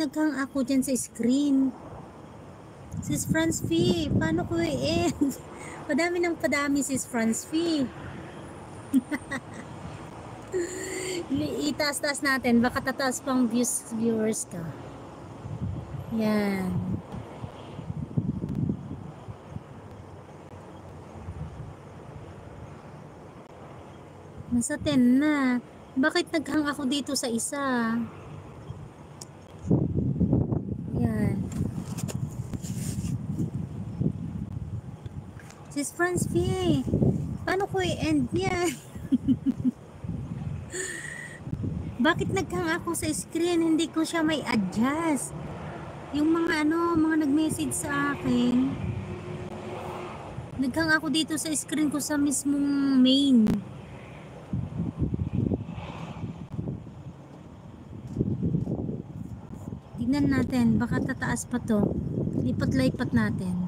naghang ako dyan sa screen? Sis Franz V, paano ko i-end? Padami ng padami, Sis Franz V. Itaas-taas natin, baka tataas pang viewers ka. Yan. Nasa 10 na. Bakit naghang ako dito sa isa? Yan. Sis Franz V, paano ko i-end yan? Bakit naghang ako sa screen? Hindi ko siya may adjust. Yung mga mga nag-message sa akin. Naghang ako dito sa screen ko sa mismong main. Tignan natin, baka tataas pa to. Lipat-lipat natin.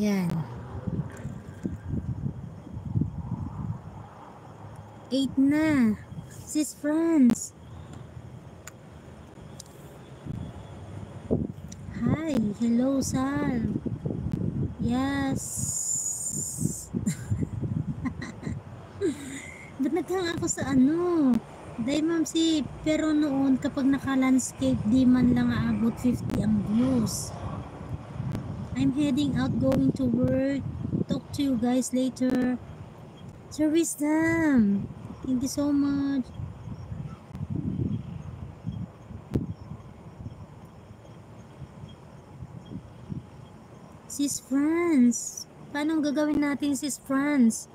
Yan. 8 na. Sis Franz. Hi. Hello, Sal. Yes. Ba't naghang ako sa Day ma'am si, pero noon kapag naka-landscape di man lang aabot 50 ang views. I'm heading out, going to work. Talk to you guys later. Sir Wisdom, thank you so much. Sis Franz, paano gagawin natin, Sis Franz?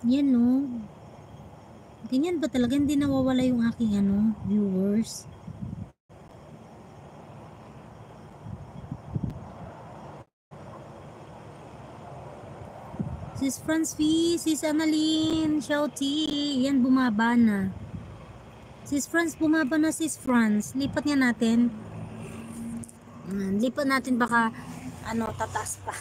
Yan no. Ganyan ba talaga? Hindi nawawala yung aking viewers? Sis Franz V, Sis Annalyn, Shouty, yan bumaba na. Sis Franz, bumaba na Sis Franz. Lipat nga natin. Lipat natin baka tataas pa.